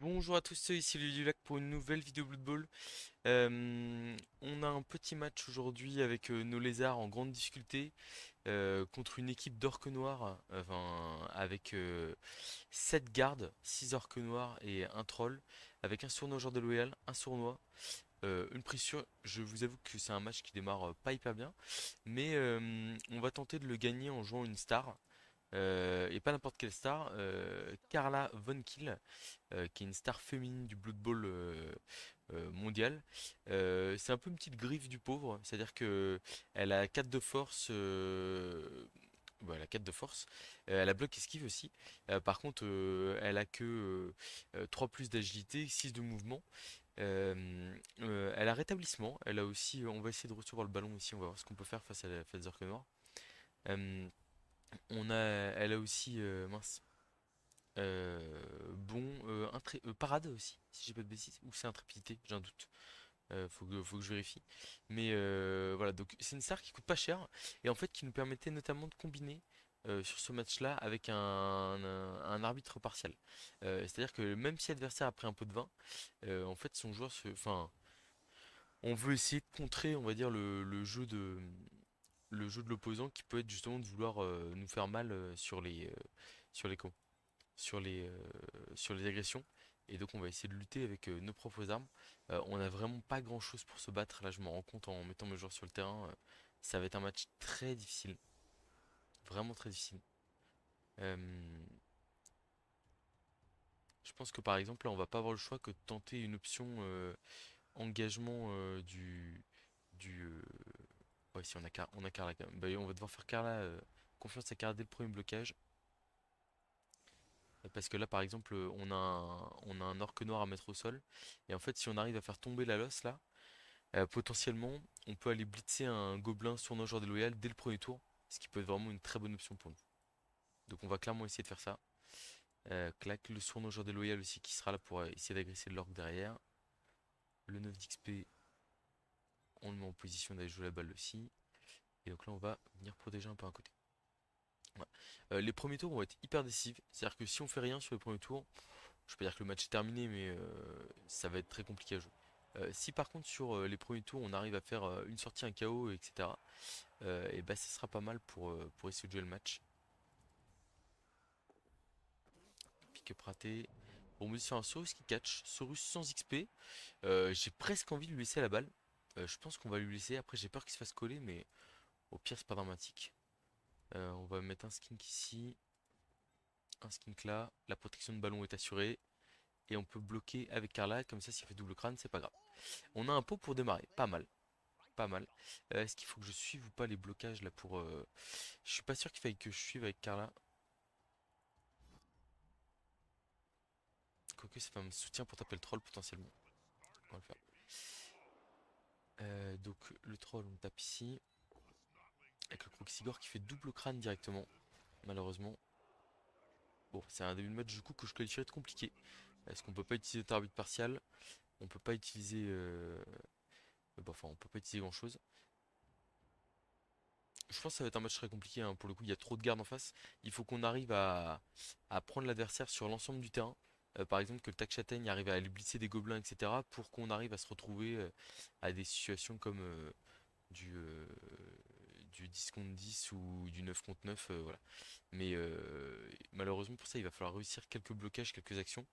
Bonjour à tous, ici Lac pour une nouvelle vidéo Blood Bowl. On a un petit match aujourd'hui avec nos lézards en grande difficulté contre une équipe d'orques noirs, enfin avec 7 gardes, 6 orques noirs et un troll, avec un sournois joueur déloyal, un sournois, une prise sûre. Je vous avoue que c'est un match qui démarre pas hyper bien, mais on va tenter de le gagner en jouant une star. Et pas n'importe quelle star, Carla Von Kill, qui est une star féminine du Blood Bowl mondial. C'est un peu une petite griffe du pauvre, c'est-à-dire que elle a 4 de force, elle a 4 de force, elle a bloc esquive aussi. Par contre, elle a que 3 plus d'agilité, 6 de mouvement. Elle a rétablissement, elle a aussi, on va essayer de recevoir le ballon ici, on va voir ce qu'on peut faire face à la Fedzor Noir. Euh, Elle a aussi, mince, parade aussi, si j'ai pas de bêtises, ou c'est intrépidité, j'ai un doute. Faut que je vérifie. Mais voilà, donc c'est une star qui coûte pas cher et en fait qui nous permettait notamment de combiner sur ce match-là avec un arbitre partial. C'est-à-dire que même si l'adversaire a pris un peu de vin, en fait son joueur enfin, on veut essayer de contrer, on va dire le jeu de l'opposant qui peut être justement de vouloir nous faire mal sur les cons sur les agressions. Et donc on va essayer de lutter avec nos propres armes. On n'a vraiment pas grand chose pour se battre. Là je me rends compte en mettant mes joueurs sur le terrain. Ça va être un match très difficile. Vraiment très difficile. Euh, je pense que par exemple là on va pas avoir le choix que de tenter une option engagement du ouais, si on a Carla quand même. Bah, on va devoir faire Carla confiance à Carla dès le premier blocage. Parce que là, par exemple, on a un orque noir à mettre au sol. Et en fait, si on arrive à faire tomber la losse là, potentiellement, on peut aller blitzer un gobelin sur joueur déloyal dès le premier tour. Ce qui peut être vraiment une très bonne option pour nous. Donc on va clairement essayer de faire ça. Clac, le joueur déloyal aussi qui sera là pour essayer d'agresser l'orque derrière. Le 9 d'XP, on le met en position d'aller jouer la balle aussi. Et donc là, on va venir protéger un peu à côté. Ouais. Les premiers tours vont être hyper décisifs. C'est-à-dire que si on fait rien sur les premiers tours, je peux pas dire que le match est terminé, mais ça va être très compliqué à jouer. Si par contre sur les premiers tours on arrive à faire une sortie, un KO, etc., et bah ce sera pas mal pour essayer de jouer le match. Pick-up raté. Bon, on me dit sur un Saurus qui catch. Saurus sans XP. J'ai presque envie de lui laisser la balle. Je pense qu'on va lui laisser. Après, j'ai peur qu'il se fasse coller, mais au pire, c'est pas dramatique. On va mettre un skink ici, un skink là. La protection de ballon est assurée. Et on peut bloquer avec Carla. Comme ça, s'il fait double crâne, c'est pas grave. On a un pot pour démarrer. Pas mal. Pas mal. Est-ce qu'il faut que je suive ou pas les blocages là pour. Je suis pas sûr qu'il faille que je suive avec Carla. Quoique ça fait un soutien pour taper le troll potentiellement. On va le faire. Donc le troll on tape ici. Avec le Croxigore qui fait double crâne directement. Malheureusement. Bon, c'est un début de match du coup que je qualifierais de compliqué. Est-ce qu'on peut pas utiliser notre arbitre partial? On peut pas utiliser. Bon, enfin, on peut pas utiliser grand chose. Je pense que ça va être un match très compliqué, hein. Pour le coup, il y a trop de gardes en face. Il faut qu'on arrive à prendre l'adversaire sur l'ensemble du terrain. Par exemple, que le tac châtaigne arrive à lui blitzer des gobelins, etc. Pour qu'on arrive à se retrouver à des situations comme du, euh, du 10 contre 10 ou du 9 contre 9. Voilà. Mais malheureusement, pour ça, il va falloir réussir quelques blocages, quelques actions.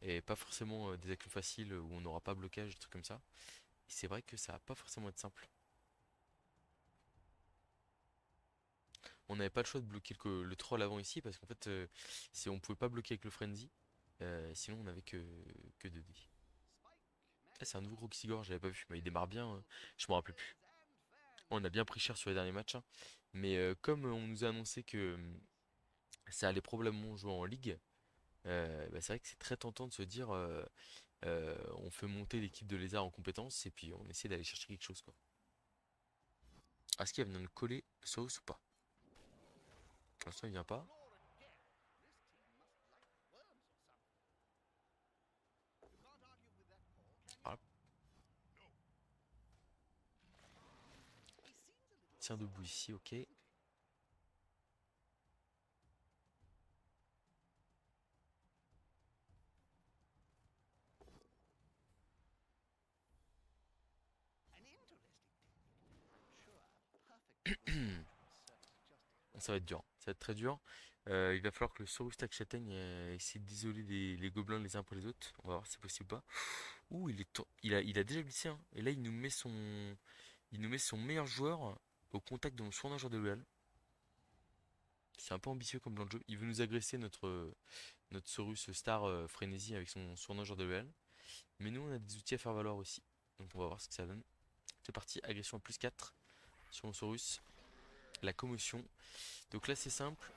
Et pas forcément des actions faciles où on n'aura pas blocage, des trucs comme ça. Et c'est vrai que ça va pas forcément être simple. On n'avait pas le choix de bloquer le troll avant ici parce qu'en fait, on pouvait pas bloquer avec le frenzy. Sinon, on avait que 2 dés. Ah, c'est un nouveau gros Xigor, j'avais pas vu. Mais il démarre bien, je me rappelle plus. On a bien pris cher sur les derniers matchs, hein. Mais comme on nous a annoncé que ça allait probablement jouer en ligue, bah, c'est vrai que c'est très tentant de se dire on fait monter l'équipe de lézard en compétences et puis on essaie d'aller chercher quelque chose quoi. Est-ce qu'il vient de coller le sauce ou pas? Pour l'instant, il vient pas. Voilà. Tiens debout ici, ok. ça va être dur. Ça va être très dur. Il va falloir que le Saurus Tac Châtaigne essaie d'isoler les gobelins les uns pour les autres. On va voir si c'est possible ou pas. Ouh, il a déjà glissé, hein. Et là, il nous met son meilleur joueur au contact de mon soin-nageur de Loyal. C'est un peu ambitieux comme plan de jeu. Il veut nous agresser notre Saurus Star Frénésie avec son soin-nageur de Loyal. Mais nous, on a des outils à faire valoir aussi. Donc on va voir ce que ça donne. C'est parti, agression à plus 4 sur mon Saurus. La commotion. Donc là, c'est simple.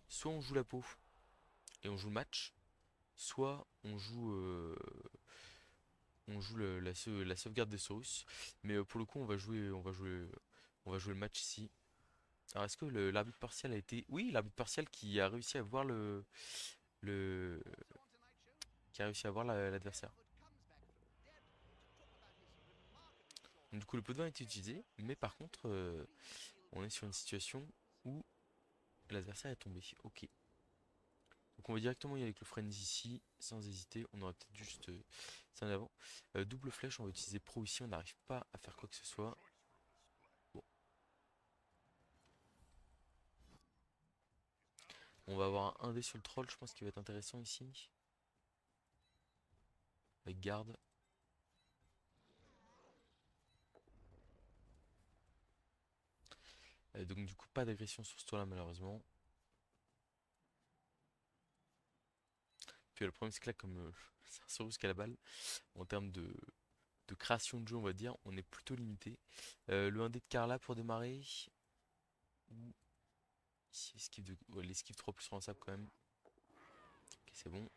Soit on joue la peau et on joue le match, soit on joue la sauvegarde des Saurus. Mais pour le coup, on va jouer le match ici. Alors est-ce que l'arbitre partial a été... Oui, l'arbitre partial qui a réussi à voir le... qui a réussi à voir l'adversaire. Donc, du coup, le pot de vin a été utilisé, mais par contre, on est sur une situation où l'adversaire est tombé. Ok. Donc on va directement y aller avec le frenzy ici, sans hésiter. On aurait peut-être juste ça en avant. Double flèche, on va utiliser pro ici, on n'arrive pas à faire quoi que ce soit. Bon. On va avoir un 1 dé sur le troll, je pense qu'il va être intéressant ici. Avec garde. Donc du coup pas d'agression sur ce tour là malheureusement. Puis le problème c'est que là comme c'est un Saurus qui a la balle, en termes de création de jeu on va dire, on est plutôt limité. Le 1 dé de Carla pour démarrer. Ou ici ouais, l'esquive 3 plus sable quand même. Ok c'est bon.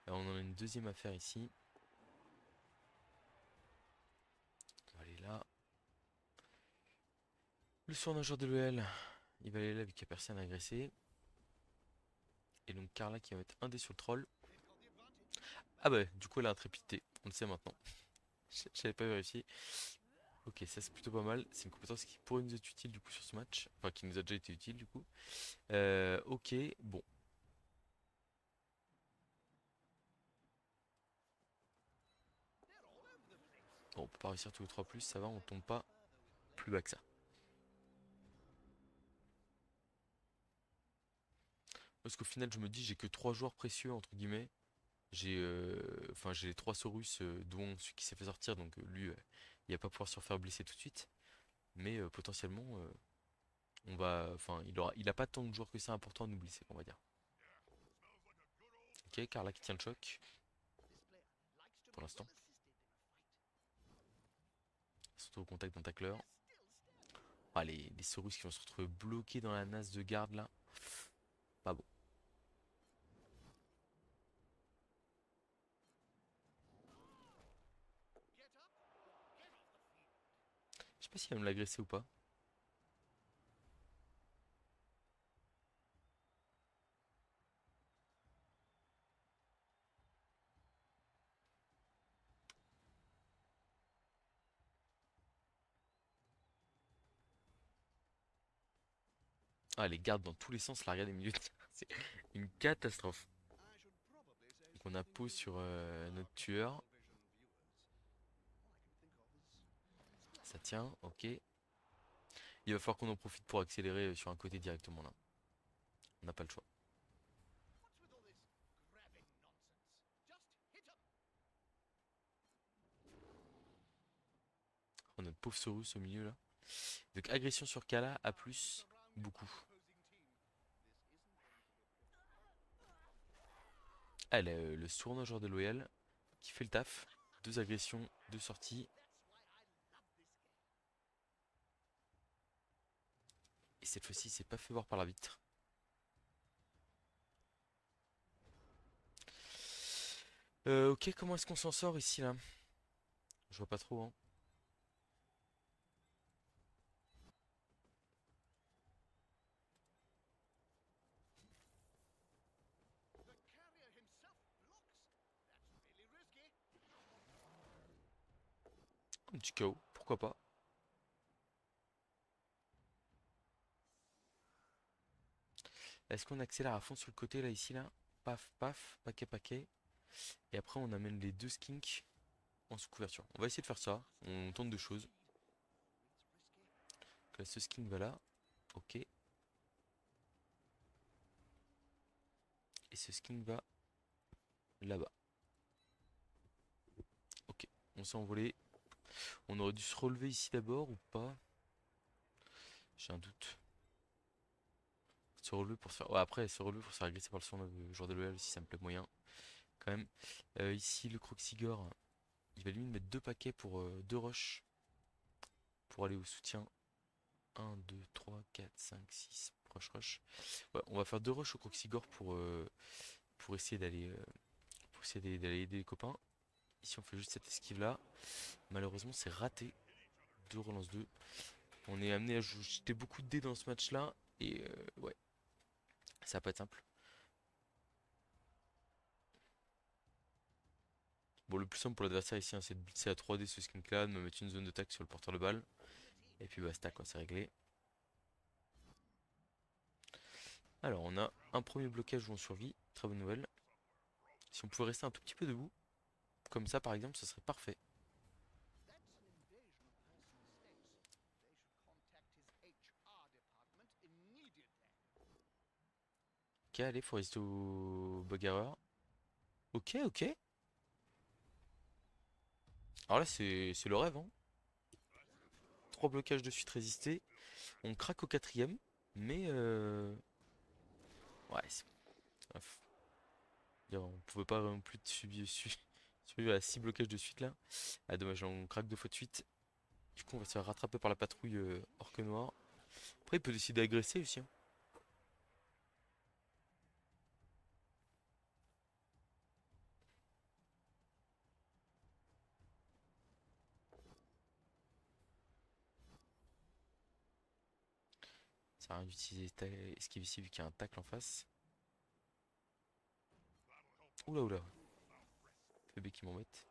Là, on en a une deuxième affaire ici. On va aller là. Le surnageur de l'OL, il va aller là vu qu'il n'y a personne à agresser. Et donc Carla qui va mettre un dé sur le troll. Ah bah du coup elle a intrépidité, on le sait maintenant. J'avais pas vérifié. Ok, ça c'est plutôt pas mal. C'est une compétence qui pourrait nous être utile du coup sur ce match. Enfin qui nous a déjà été utile du coup. Ok, bon. Bon, on peut pas réussir tous les 3 plus, ça va, on tombe pas plus bas que ça. Parce qu'au final je me dis j'ai que 3 joueurs précieux entre guillemets. J'ai les 3 Saurus dont celui qui s'est fait sortir, donc lui il va pas pouvoir se faire blesser tout de suite. Mais potentiellement il a pas tant de joueurs que ça important à nous blesser on va dire. Ok, Carla qui tient le choc pour l'instant. Surtout au contact d'un tacleur. Ah, les Saurus qui vont se retrouver bloqués dans la nasse de garde là. Pas bon. Je sais pas s'il va me l'agresser ou pas. Ah, les gardes dans tous les sens là, regardez, milieu. C'est une catastrophe. Donc on a pause sur notre tueur. Ça tient, ok. Il va falloir qu'on en profite pour accélérer sur un côté directement là. On n'a pas le choix. Oh, notre pauvre Saurus au milieu là. Donc agression sur Kala, à plus, beaucoup. Ah, le sournageur de Loyal qui fait le taf. Deux agressions, deux sorties. Et cette fois-ci, c'est pas fait voir par l'arbitre. Ok, comment est-ce qu'on s'en sort ici là? Je vois pas trop, hein. Un petit KO, pourquoi pas. Est-ce qu'on accélère à fond sur le côté là, ici là? Paf, paf, paquet, paquet. Et après, on amène les deux skinks en sous couverture. On va essayer de faire ça. On tente deux choses. Donc là, ce skink va là. Ok. ce skin va là-bas. Ok, on s'est envolé. On aurait dû se relever ici d'abord ou pas? J'ai un doute. Se relever pour se faire... Ouais, après, se relever pour se faire agresser par le son de joueur de l'OL si ça me plaît moyen. Quand même. Ici, le Croxigore, il va limite mettre deux paquets pour deux rushs. Pour aller au soutien. 1, 2, 3, 4, 5, 6. Rush. Ouais, on va faire deux rushs au Croxigore pour essayer d'aller aider les copains. Ici, on fait juste cette esquive là. Malheureusement, c'est raté. 2 relance 2. On est amené à jeter beaucoup de dés dans ce match là. Et ouais, ça va pas être simple. Bon, le plus simple pour l'adversaire ici, hein, c'est de blitzer à 3D ce skin là, de me mettre une zone de tac sur le porteur de balle. Et puis basta quoi, c'est réglé. Alors, on a un premier blocage où on survit. Très bonne nouvelle. Si on pouvait rester un tout petit peu debout, comme ça par exemple, ce serait parfait. Ok, allez, faut rester au bagarreur. Ok, ok. Alors là, c'est le rêve, hein. 3 blocages de suite résistés. On craque au quatrième, mais ouais, bref. On pouvait pas non plus survivre à 6 blocages de suite là. Ah, dommage, on craque 2 fois de suite. Du coup, on va se faire rattraper par la patrouille orque noir. Après, il peut décider d'agresser aussi, hein. Ça sert à rien d'utiliser esquive ici vu qu'il y a un tacle en face. Oula, oula. PB qui m'embête.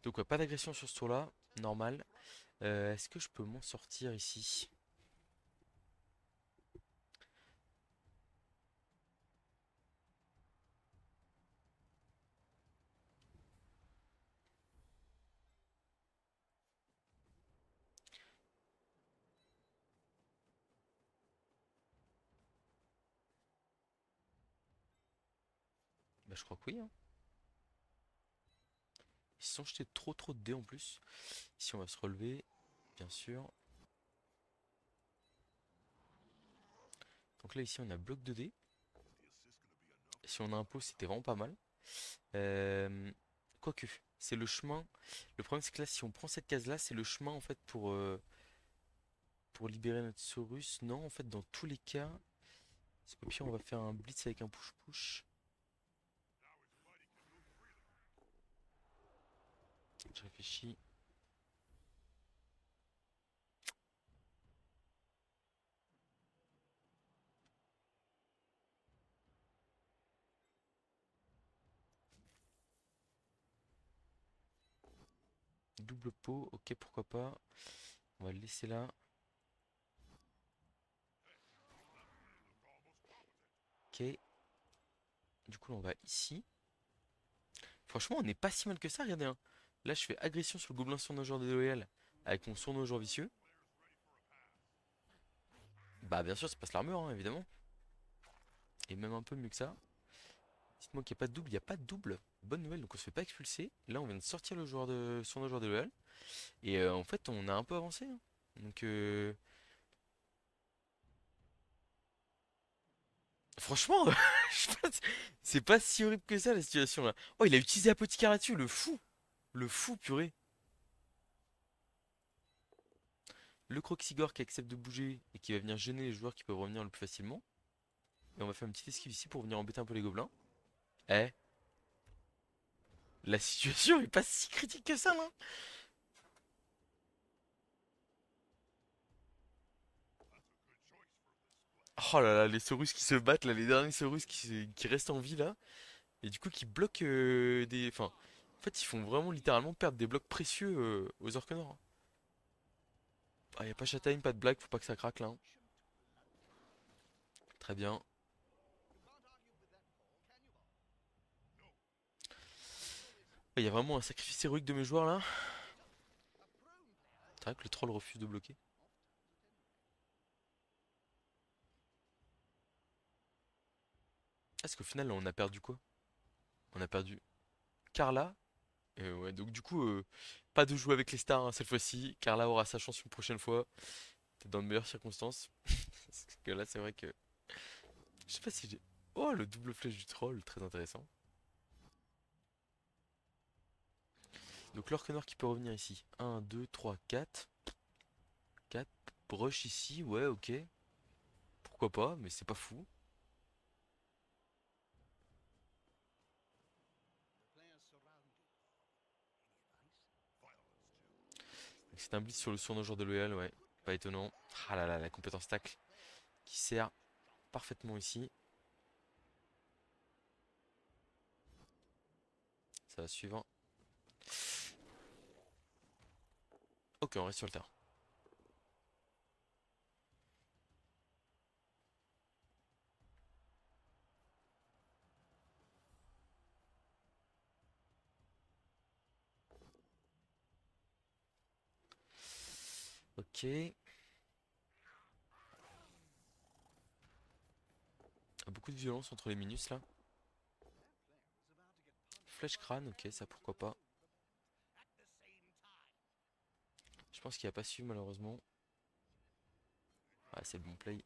Donc, ouais, pas d'agression sur ce tour là. Normal. Est-ce que je peux m'en sortir ici? Bah, je crois que oui, hein. Ils se sont jetés trop de dés en plus. Ici, on va se relever, bien sûr. Donc là, ici, on a bloc de dés. Si on a un pot, c'était vraiment pas mal. Euh, Quoique, c'est le chemin. Le problème, c'est que là, si on prend cette case-là, c'est le chemin en fait pour libérer notre Saurus. Non, en fait, dans tous les cas, c'est au pire, on va faire un blitz avec un push-push. Je réfléchis. Double pot, ok, pourquoi pas. On va le laisser là. Ok. Du coup, là, on va ici. Franchement, on n'est pas si mal que ça, regardez, hein. Là, je fais agression sur le gobelin sournois déloyal avec mon sournois vicieux. Bah, bien sûr, ça passe l'armure, hein, évidemment. Et même un peu mieux que ça. Dites-moi qu'il n'y a pas de double, il n'y a pas de double. Bonne nouvelle, donc on se fait pas expulser. Là, on vient de sortir le joueur de sournois déloyal. Et en fait, on a un peu avancé, hein. Donc, franchement, je sais pas, c'est pas si horrible que ça la situation là. Oh, il a utilisé Apothicaire là-dessus, le fou! Le fou, purée! Le Croxigore qui accepte de bouger et qui va venir gêner les joueurs qui peuvent revenir le plus facilement. Et on va faire une petite esquive ici pour venir embêter un peu les gobelins. Eh, la situation est pas si critique que ça là! Oh là là, les Saurus qui se battent là, les derniers Saurus qui restent en vie là. Et du coup qui bloquent des... Enfin, en fait ils font vraiment littéralement perdre des blocs précieux aux orques noirs, hein. Ah, y a pas Châtaigne, pas de blague, faut pas que ça craque là, hein. Très bien. Il y a vraiment un sacrifice héroïque de mes joueurs là. C'est vrai que le troll refuse de bloquer. Est-ce qu'au final, là, on a perdu quoi? On a perdu Carla. Ouais, donc du coup, pas de jouer avec les stars hein, cette fois-ci. Carla aura sa chance une prochaine fois. Peut-être dans de meilleures circonstances. Parce que là, c'est vrai que. Je sais pas si j'ai. Oh, le double flèche du troll, très intéressant. Donc l'orque noir qui peut revenir ici. Un, 2, 3, 4. 4. Brush ici, ouais, ok. Pourquoi pas, mais c'est pas fou. C'est un blitz sur le surnom joueur de Loyal, ouais. Pas étonnant. Ah là là, la compétence tacle qui sert parfaitement ici. Ça va suivre. Ok, on reste sur le terrain. Ok. Beaucoup de violence entre les minus là. Flèche crâne, ok, ça pourquoi pas. Je pense qu'il a pas su malheureusement. Ah, c'est le bon play.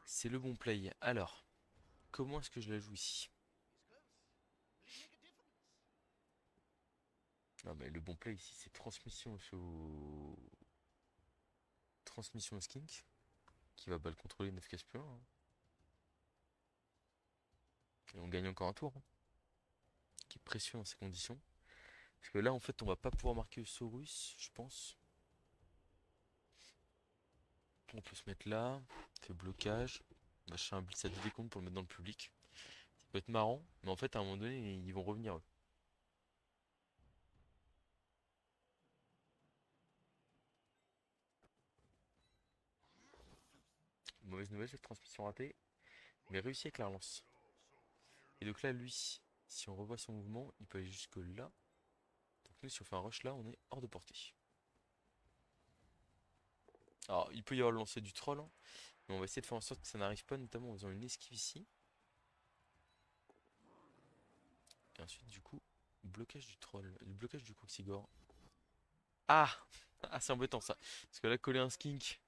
C'est le bon play. Alors, comment est-ce que je la joue ici? Non mais le bon play ici c'est transmission au skink qui va le contrôler 9 cases plus 1. Et on gagne encore un tour, hein, qui est précieux dans ces conditions. Parce que là en fait on va pas pouvoir marquer le Saurus, je pense. On peut se mettre là, fait blocage. On va chercher un blitz à 10 décomptes pour le mettre dans le public. Ça peut être marrant, mais en fait à un moment donné ils vont revenir eux. Mauvaise nouvelle, cette transmission ratée, mais réussi avec la relance. Et donc là lui, si on revoit son mouvement, il peut aller jusque là. Donc nous si on fait un rush là, on est hors de portée. Alors il peut y avoir le lancer du troll, hein, mais on va essayer de faire en sorte que ça n'arrive pas, notamment en faisant une esquive ici. Et ensuite du coup, blocage du troll, le blocage du Coxigore. Ah! Ah c'est embêtant ça. Parce que là coller un skink,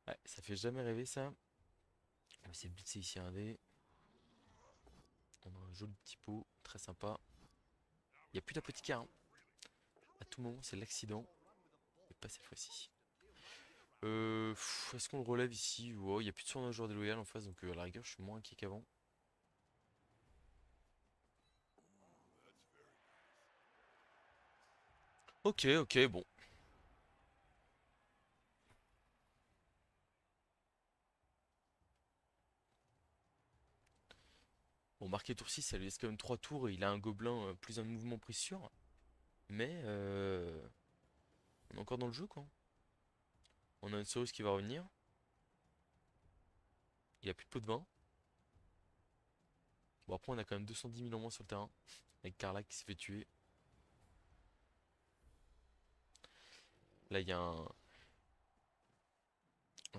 ouais, ça fait jamais rêver ça. On va essayer de blitzer ici un dé. On a un joli petit pot, très sympa. Il n'y a plus d'apothicaire, hein. À tout moment c'est l'accident. Et pas cette fois-ci. Est-ce qu'on le relève ici? Oh, il n'y a plus de soin d'un joueur déloyal en face, donc à la rigueur je suis moins inquiet qu'avant. Ok, ok, bon. Bon, marqué tour 6, ça lui laisse quand même 3 tours et il a un gobelin plus un mouvement pris sûr. Mais on est encore dans le jeu quoi. On a une Saurus qui va revenir. Il a plus de pot de vin. Bon après on a quand même 210 000 en moins sur le terrain. Avec Carla qui s'est fait tuer. Là il y a un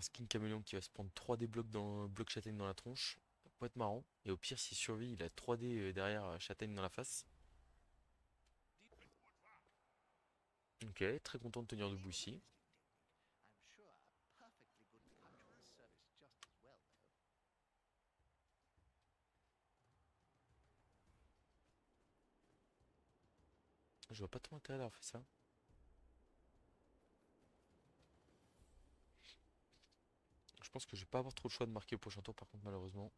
skin caméléon qui va se prendre 3D blocs dans bloc châtaigne dans la tronche. Ça peut être marrant. Et au pire s'il survit il a 3D derrière châtaigne dans la face. Ok, très content de tenir debout ici. Je vois pas trop l'intérêt d'avoir fait ça. Je pense que je vais pas avoir trop le choix de marquer au prochain tour par contre malheureusement.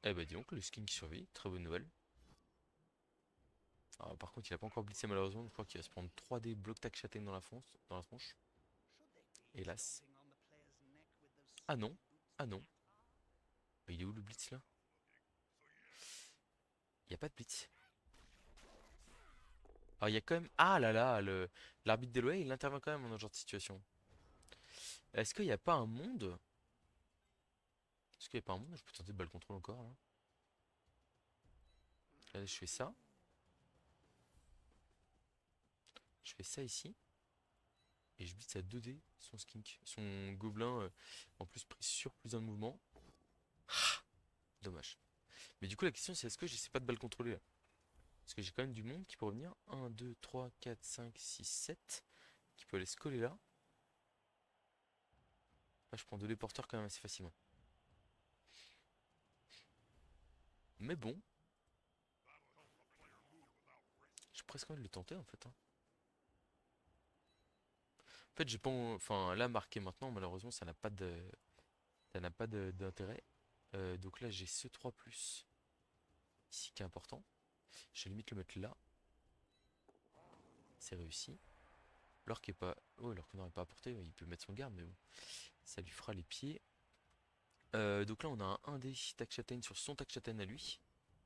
Eh bah dis donc le skin qui survit, très bonne nouvelle. Alors, par contre il a pas encore blissé malheureusement, je crois qu'il va se prendre 3D bloc tac châtaigne dans la tronche. Hélas. Ah non, ah non. Mais il est où le blitz là? Il n'y a pas de blitz. Alors il y a quand même... Ah là là, l'arbitre d'Eloé, il intervient quand même dans ce genre de situation. Est-ce qu'il n'y a pas un monde? Est-ce qu'il n'y a pas un monde? Je peux tenter de balle contrôle encore là. Regardez, je fais ça. Je fais ça ici. Et je blitz à 2D son skink. Son gobelin en plus pris sur plusieurs mouvements. Dommage. Mais du coup la question c'est est-ce que j'essaie pas de balle contrôler là? Parce que j'ai quand même du monde qui peut revenir. 1, 2, 3, 4, 5, 6, 7. Qui peut aller se coller là. Là je prends 2 déporteurs quand même assez facilement. Mais bon. J'ai presque envie de le tenter en fait, hein. En fait j'ai pas... Enfin là marqué maintenant malheureusement ça n'a pas de... Ça n'a pas d'intérêt. Donc là j'ai ce 3 plus. Ici qui est important. Je vais limite le mettre là. C'est réussi. L'or qui est pas... Oh, l'or qu'on n'aurait pas apporté, il peut mettre son garde, mais bon. Ça lui fera les pieds. Donc là, on a un 1D tac châtaigne sur son tac châtaigne à lui.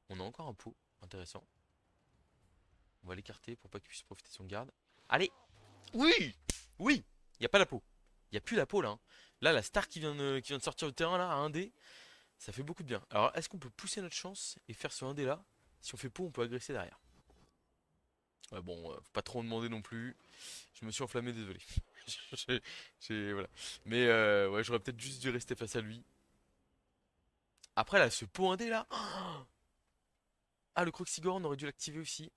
On a encore un pot, intéressant. On va l'écarter pour pas qu'il puisse profiter de son garde. Allez! Oui! Oui! Il n'y a pas la peau. Il n'y a plus la peau là, hein. Là, la star qui vient de sortir du terrain là, à 1D, ça fait beaucoup de bien. Alors, est-ce qu'on peut pousser notre chance et faire ce 1D là? Si on fait peau, on peut agresser derrière. Ouais, bon, faut pas trop en demander non plus. Je me suis enflammé, désolé. Voilà. Mais ouais, j'aurais peut-être juste dû rester face à lui. Après, là, ce pot indé là. Ah, le Croxigore, on aurait dû l'activer aussi.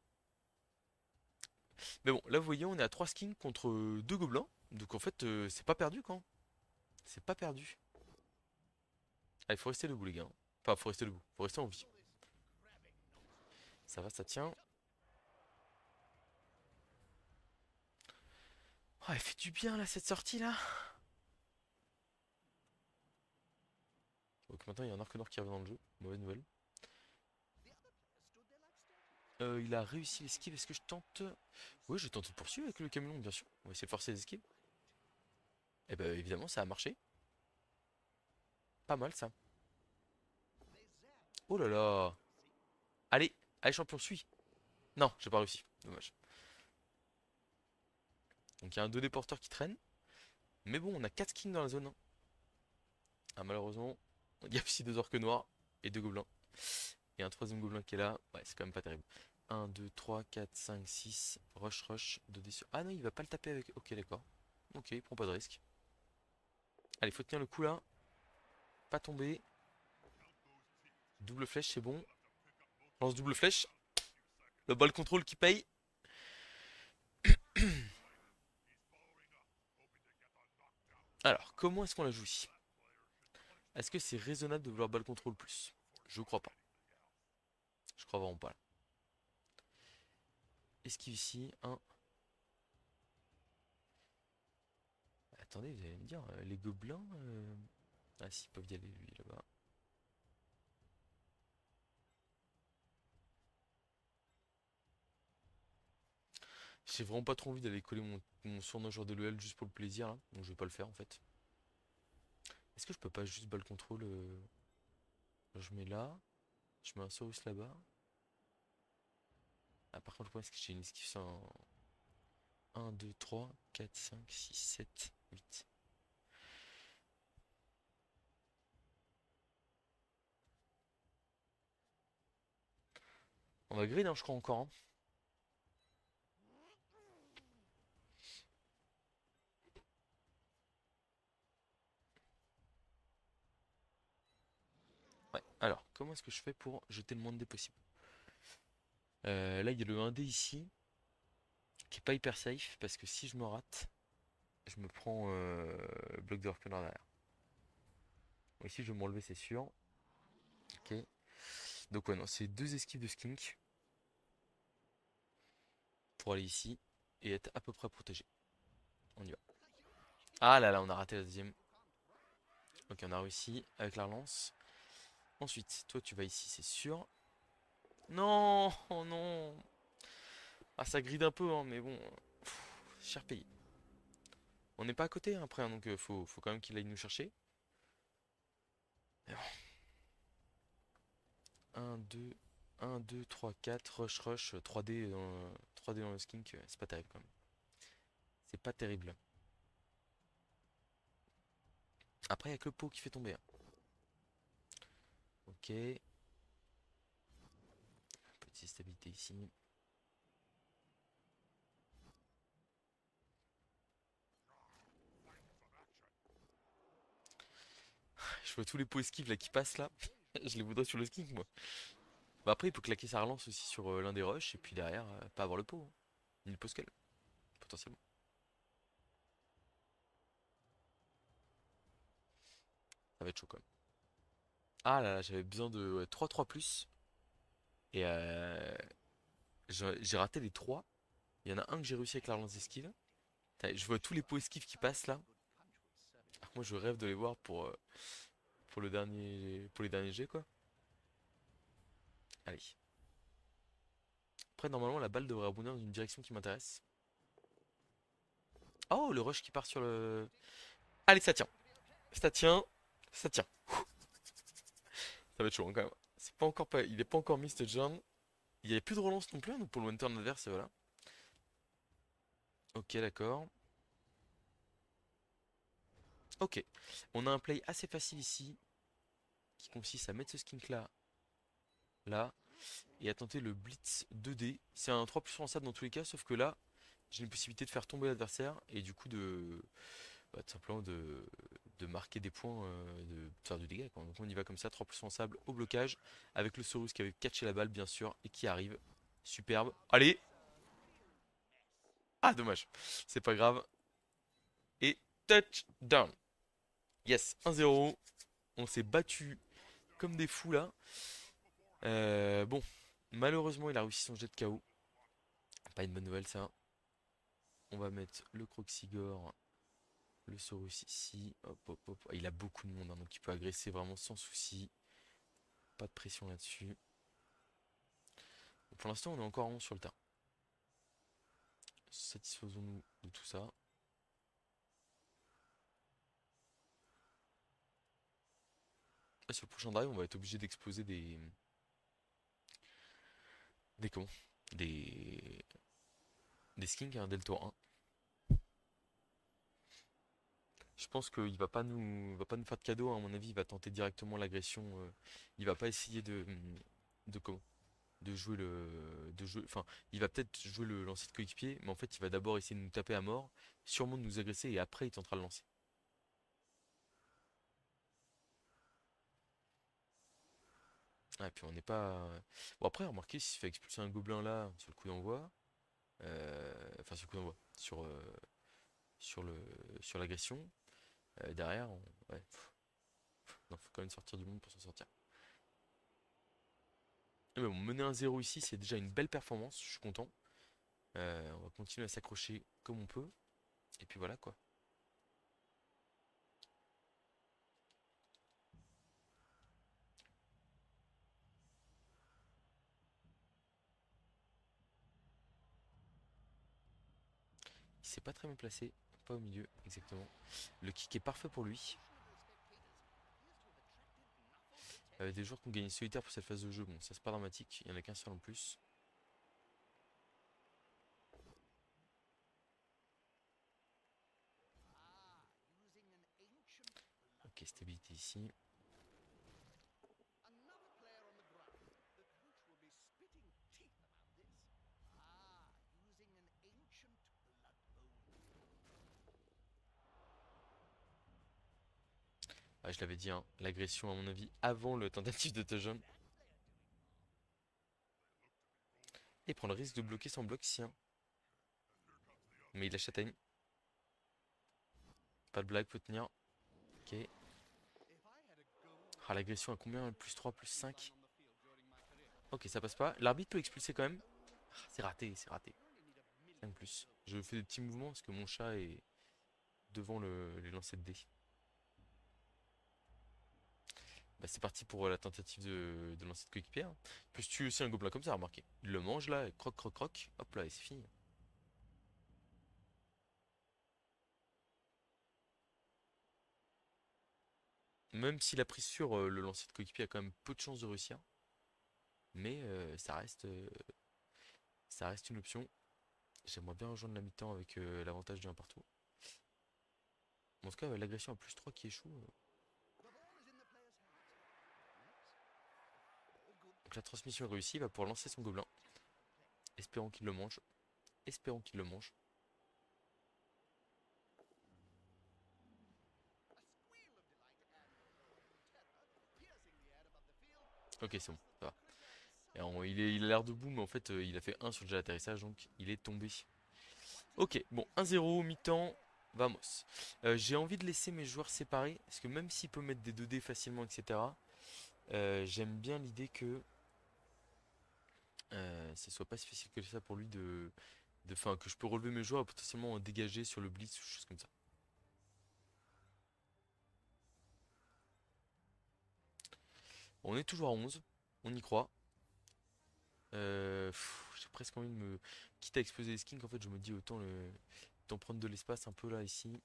Mais bon, là, vous voyez, on est à 3 skins contre 2 gobelins. Donc en fait, c'est pas perdu quand. C'est pas perdu. Ah, il faut rester debout, les gars. Enfin, faut rester debout. Faut rester en vie. Ça va, ça tient. Ah, elle fait du bien là, cette sortie là. Donc maintenant, il y a un Arcanor qui revient dans le jeu. Mauvaise nouvelle. Il a réussi l'esquive. Est-ce que je tente? Oui, je tente de poursuivre avec le camelon, bien sûr. On va essayer de forcer les esquives. Et ben évidemment, ça a marché. Pas mal ça. Oh là là. Allez, allez champion, suis. Non, j'ai pas réussi. Dommage. Donc il y a un 2D porteur qui traîne. Mais bon, on a 4 skins dans la zone, hein. Ah, malheureusement, il y a aussi 2 orques noirs et 2 gobelins. Et un troisième gobelin qui est là. Ouais, c'est quand même pas terrible. 1, 2, 3, 4, 5, 6. Rush, rush. 2D sur... Ah non, il va pas le taper avec... Ok, d'accord. Ok, il prend pas de risque. Allez, faut tenir le coup là. Pas tomber. Double flèche, c'est bon. Lance double flèche. Le ball control qui paye. Alors, comment est-ce qu'on la joue ici? Est-ce que c'est raisonnable de vouloir ball control plus? Je crois pas. Je crois vraiment pas là. Esquive ici. 1. Attendez, vous allez me dire, les gobelins... Ah si, ils peuvent y aller, lui, là-bas. J'ai vraiment pas trop envie d'aller coller mon surnom joueur de l'OL juste pour le plaisir, là. Donc je vais pas le faire, en fait. Est-ce que je peux pas juste ball control je mets là. Je mets un Saurus là-bas. Ah, par contre, le problème, c'est que j'ai une esquive sans... 1, 2, 3, 4, 5, 6, 7, 8. On va grid, hein, je crois encore, hein. Ouais, alors, comment est-ce que je fais pour jeter le moins de dés possible? Là, il y a le 1D ici, qui est pas hyper safe, parce que si je me rate, je me prends bloc de Harponneur derrière. Bon, ici, je vais m'enlever, c'est sûr. Ok. Donc, ouais, non, c'est 2 esquives de skink pour aller ici et être à peu près protégé. On y va. Ah là là, on a raté la deuxième. Ok, on a réussi avec la relance. Ensuite, toi, tu vas ici, c'est sûr. Non, oh non. Ah, ça gride un peu, hein, mais bon, cher payé. On n'est pas à côté, hein, après, hein, donc faut quand même qu'il aille nous chercher. Mais bon. 1, 2, 1, 2, 3, 4, rush, rush, 3D 3D dans le skink, c'est pas terrible quand même. C'est pas terrible. Après, il y a que le pot qui fait tomber, hein. Ok. Petite stabilité ici. Je vois tous les pots esquives là qui passent là. Je les voudrais sur le skink moi. Bah après, il peut claquer sa relance aussi sur l'un des rushs et puis derrière, pas avoir le pot, hein. Ni le pot scale, potentiellement. Ça va être chaud quand même. Ah là là, j'avais besoin de ouais, 3-3 plus. Et j'ai raté les 3. Il y en a un que j'ai réussi avec la relance esquive. Putain, je vois tous les pots esquives qui passent là. Alors que moi je rêve de les voir pour pour les derniers jets quoi. Allez. Après normalement la balle devrait rebondir dans une direction qui m'intéresse. Oh le rush qui part sur le. Allez ça tient. Ça tient. Ça tient. Ça va être chaud hein, quand même. C'est pas encore pas. Il est pas encore mis ce turn. Il n'y avait plus de relance non plus, hein, donc pour le one turn adverse, et voilà. Ok d'accord. Ok. On a un play assez facile ici. Qui consiste à mettre ce skink là. Là. Et à tenter le blitz 2D. C'est un 3 plus lançable dans tous les cas, sauf que là, j'ai une possibilité de faire tomber l'adversaire et du coup tout simplement de marquer des points, de faire du dégât, quoi. Donc on y va comme ça, 3 plus lançable au blocage, avec le Sorus qui avait catché la balle bien sûr et qui arrive. Superbe. Allez! Ah dommage, c'est pas grave. Et touchdown. Yes, 1-0. On s'est battu comme des fous là. Bon, malheureusement il a réussi son jet de KO. Pas une bonne nouvelle ça. On va mettre le Croxigore, le Saurus ici. Hop, hop, hop. Il a beaucoup de monde, hein, donc il peut agresser vraiment sans souci. Pas de pression là-dessus. Pour l'instant, on est encore en sur le terrain. Satisfaisons-nous de tout ça. Et sur le prochain drive, on va être obligé d'exploser des comment? Des des skins, un Delta 1. Je pense qu'il va pas nous faire de cadeau, hein. À mon avis, il va tenter directement l'agression. Il va pas essayer de comment? De jouer enfin, il va peut-être jouer le lancer de coéquipier, mais en fait, il va d'abord essayer de nous taper à mort, sûrement de nous agresser, et après, il tentera de lancer. Ah, et puis on n'est pas. Bon, après, remarquez, s'il se fait expulser un gobelin là, sur le coup d'envoi, enfin, sur le coup d'envoi, sur le, sur l'agression, derrière, ouais, non, faut quand même sortir du monde pour s'en sortir. Mais bon, mener un 0 ici, c'est déjà une belle performance, je suis content. On va continuer à s'accrocher comme on peut, et puis voilà quoi. Il s'est pas très bien placé, pas au milieu, exactement. Le kick est parfait pour lui. Des joueurs qui ont gagné solitaire pour cette phase de jeu, bon, ça c'est pas dramatique, il y en a qu'un seul en plus. Ok, stabilité ici. Ah, je l'avais dit, hein, l'agression à mon avis avant le tentative de touchdown. Et il prend le risque de bloquer son bloc ici, hein. Mais il la châtaigne. Pas de blague, peut tenir. Ok. Ah, l'agression à combien? Plus 3, plus 5. Ok, ça passe pas. L'arbitre peut expulser quand même. Ah, c'est raté, c'est raté. 5 plus. Je fais des petits mouvements parce que mon chat est devant les lancers de dés. Bah, c'est parti pour la tentative de lancer de coéquipier, hein. Il peut se tuer aussi un gobelin comme ça, remarquez. Il le mange là, et croc, croc, croc. Hop là, et c'est fini. Même s'il a pris sur le lancer de coéquipier, a quand même peu de chances de réussir. Mais ça reste une option. J'aimerais bien rejoindre la mi-temps avec l'avantage du 1 partout. En tout cas, l'agression à +3 qui échoue. Donc la transmission est réussie, il va pouvoir lancer son gobelin. Espérons qu'il le mange. Espérons qu'il le mange. Ok, c'est bon, ça va. Et il a l'air debout, mais en fait, il a fait 1 sur le jet d'atterrissage, donc il est tombé. Ok, bon, 1-0, mi-temps, vamos. J'ai envie de laisser mes joueurs séparés, parce que même s'il peut mettre des 2D facilement, etc., j'aime bien l'idée que ce soit pas si facile que ça pour lui enfin, que je peux relever mes joueurs et potentiellement en dégager sur le blitz ou choses comme ça. On est toujours à 11, on y croit. J'ai presque envie de me... Quitte à exploser les skins, en fait, je me dis autant prendre de l'espace un peu là, ici.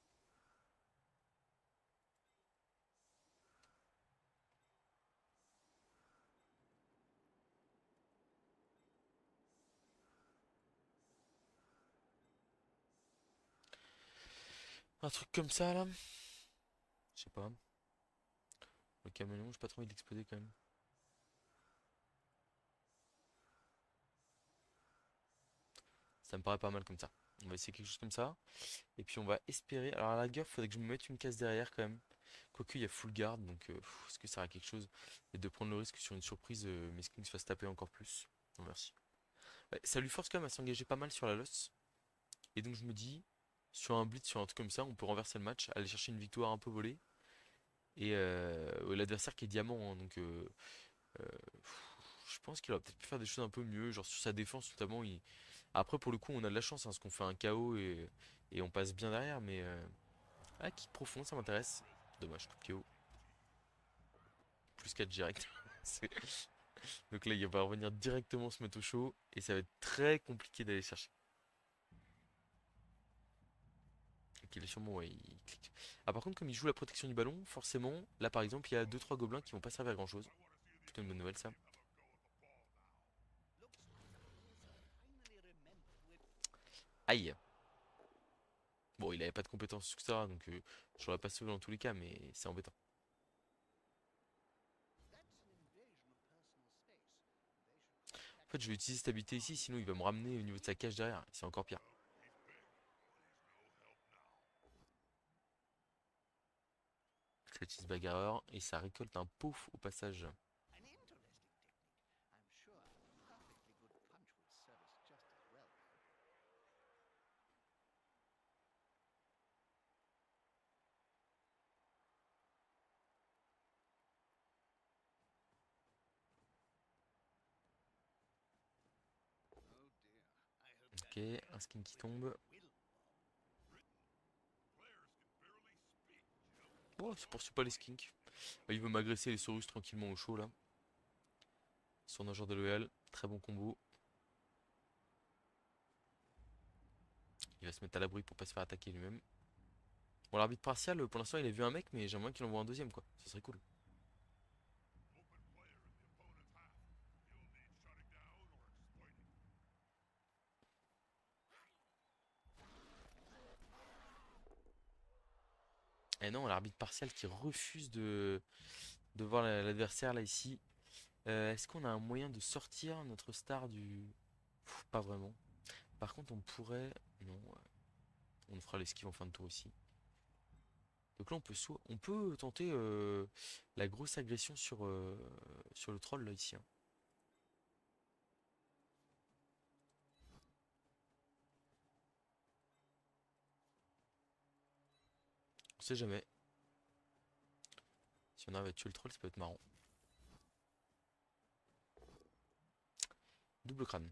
Un truc comme ça, là. Je sais pas. Le caméléon, j'ai pas trop envie de l'exploser quand même. Ça me paraît pas mal comme ça. On va essayer quelque chose comme ça. Et puis on va espérer. Alors à la rigueur, faudrait que je me mette une case derrière quand même. Quoique il y a full guard, donc est-ce que ça sert quelque chose? Et de prendre le risque sur une surprise, mes skins se fassent taper encore plus. Non merci. Ouais, ça lui force quand même à s'engager pas mal sur la loss. Et donc je me dis, sur un blitz, sur un truc comme ça, on peut renverser le match, aller chercher une victoire un peu volée. Et l'adversaire qui est diamant, hein, donc euh, je pense qu'il aurait peut-être pu faire des choses un peu mieux, genre sur sa défense notamment. Après pour le coup on a de la chance, hein, parce qu'on fait un KO et on passe bien derrière, mais ah, kick profond, ça m'intéresse. Dommage, coup de KO. Plus 4 direct. C'est- Donc là il va revenir directement se mettre au chaud et ça va être très compliqué d'aller chercher. Ok, là sûrement ouais, il clique. Ah par contre comme il joue la protection du ballon, forcément, là par exemple il y a deux trois gobelins qui vont pas servir à grand chose. Plutôt une bonne nouvelle ça. Aïe. Bon, il avait pas de compétences que ça, donc j'aurais pas sauvé dans tous les cas, mais c'est embêtant. En fait, je vais utiliser cette habilité ici, sinon il va me ramener au niveau de sa cage derrière. C'est encore pire. Ça utilise bagarreur et ça récolte un pouf au passage. Ok, un skin qui tombe. Oh, c'est poursuit pas les skinks. Il veut m'agresser les Saurus tranquillement au chaud là. Son nageur de l'OL, très bon combo. Il va se mettre à l'abri pour pas se faire attaquer lui-même. Bon, l'arbitre partial, pour l'instant, il a vu un mec, mais j'aimerais qu'il envoie un deuxième, quoi. Ça serait cool. Et non, l'arbitre partial qui refuse de voir l'adversaire là ici. Est-ce qu'on a un moyen de sortir notre star du... Pas vraiment. Par contre, on pourrait... Non, on fera l'esquive en fin de tour ici. Donc là, on peut tenter la grosse agression sur le troll là ici, hein. On sait jamais. Si on arrive à tuer le troll, ça peut être marrant. Double crâne.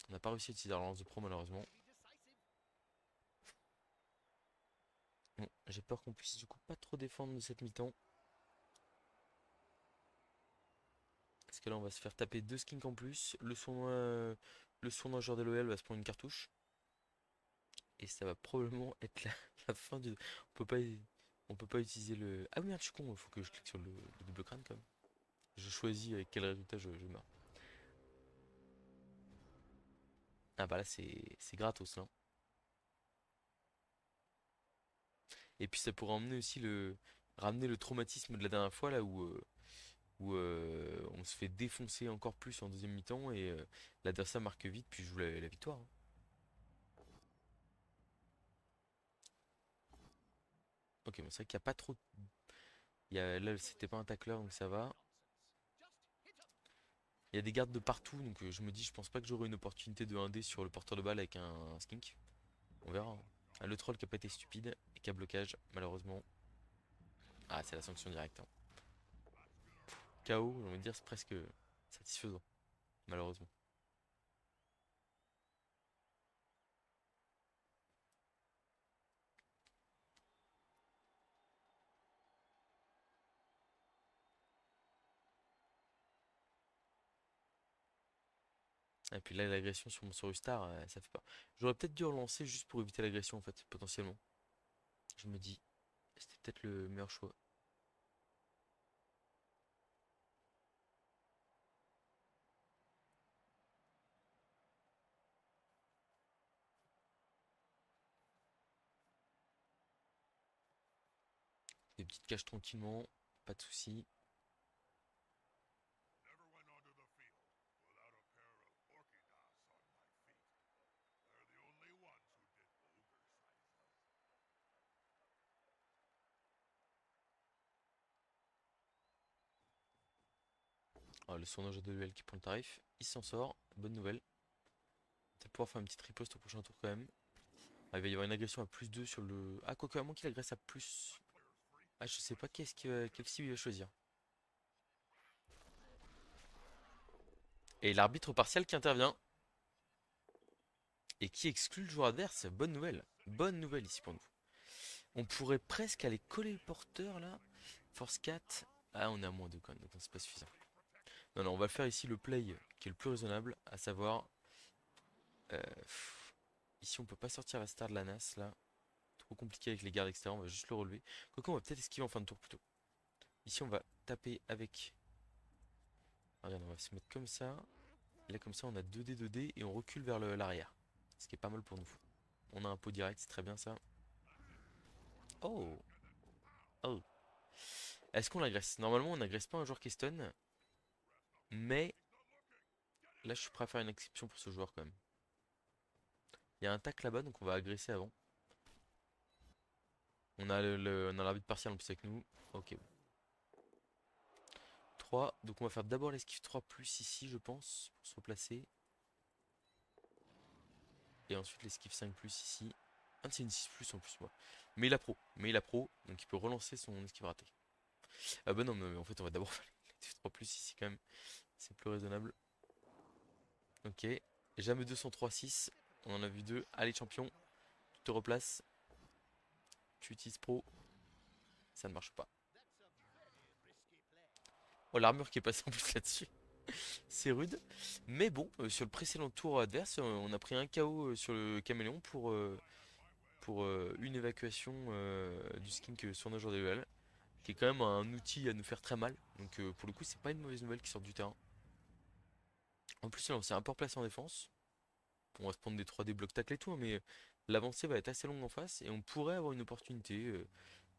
On n'a pas réussi à utiliser la relance de pro malheureusement. Bon, j'ai peur qu'on puisse du coup pas trop défendre de cette mi-temps. Parce que là on va se faire taper deux skins en plus. Le sournois joueur de l'OL va se prendre une cartouche. Et ça va probablement être la fin du... On peut pas... On peut pas utiliser le... Ah oui, merde, je suis con, faut que je clique sur le double crâne quand même. Je choisis avec quel résultat je meurs. Ah bah là, c'est gratos, là. Et puis ça pourrait emmener aussi ramener le traumatisme de la dernière fois, là, où on se fait défoncer encore plus en deuxième mi-temps et l'adversaire marque vite, puis joue la victoire, hein. Ok, bon, c'est vrai qu'il n'y a pas trop... Là, c'était pas un tacleur, donc ça va. Il y a des gardes de partout, donc je me dis, je pense pas que j'aurai une opportunité de 1D sur le porteur de balle avec un skink. On verra, hein. Ah, le troll qui a pas été stupide et qui a blocage, malheureusement. Ah, c'est la sanction directe, hein. KO, j'ai envie de dire, c'est presque satisfaisant, malheureusement. Et puis là, l'agression sur mon Sorustar, ça fait pas. J'aurais peut-être dû relancer juste pour éviter l'agression, en fait, potentiellement. Je me dis, c'était peut-être le meilleur choix. Des petites caches tranquillement, pas de soucis. Ah, le sournage de duel qui prend le tarif, il s'en sort, bonne nouvelle. Peut-être pouvoir faire une petite riposte au prochain tour quand même. Ah, il va y avoir une agression à plus 2 sur le... Ah, quoique, à moins qu'il agresse à plus... Ah, je sais pas quelle cible il va choisir. Et l'arbitre partiel qui intervient. Et qui exclut le joueur adverse. Bonne nouvelle. Bonne nouvelle ici pour nous. On pourrait presque aller coller le porteur là. Force 4. Ah, on est à moins 2 quand même, donc c'est pas suffisant. Non, non, on va faire ici le play qui est le plus raisonnable, à savoir... Ici, on peut pas sortir la star de la NAS là. Trop compliqué avec les gardes extérieurs, on va juste le relever. Quoique, on va peut-être esquiver en fin de tour plutôt. Ici, on va taper avec... Ah, regarde, on va se mettre comme ça. Et là, comme ça, on a 2D, 2D et on recule vers l'arrière. Ce qui est pas mal pour nous. On a un pot direct, c'est très bien ça. Oh! Oh! Est-ce qu'on l'agresse? Normalement, on n'agresse pas un joueur qui est stun. Mais là, je suis prêt à faire une exception pour ce joueur quand même. Il y a un tac là-bas, donc on va agresser avant. On a l'arbitre partiel en plus avec nous. Ok, bon. 3. Donc on va faire d'abord l'esquive 3 plus ici, je pense, pour se replacer. Et ensuite l'esquive 5 plus ici. Ah, c'est une 6 plus en plus, moi. Mais il a pro. Mais il a pro, donc il peut relancer son esquive raté. Ah bah non, mais en fait, on va d'abord faire l'esquive 3 plus ici quand même. C'est plus raisonnable. Ok. Jamais 203-6. On en a vu deux. Allez, champion. Tu te replaces. Tu utilises pro. Ça ne marche pas. Oh, l'armure qui est passée en plus là-dessus. C'est rude. Mais bon, sur le précédent tour adverse, on a pris un KO sur le caméléon pour une évacuation du skink sur nos joueurs de duel, qui est quand même un outil à nous faire très mal. Donc pour le coup, c'est pas une mauvaise nouvelle qui sort du terrain. En plus, là, on s'est un peu replacé en défense. On va se prendre des 3D blocs tacle et tout, hein, mais l'avancée va être assez longue en face et on pourrait avoir une opportunité,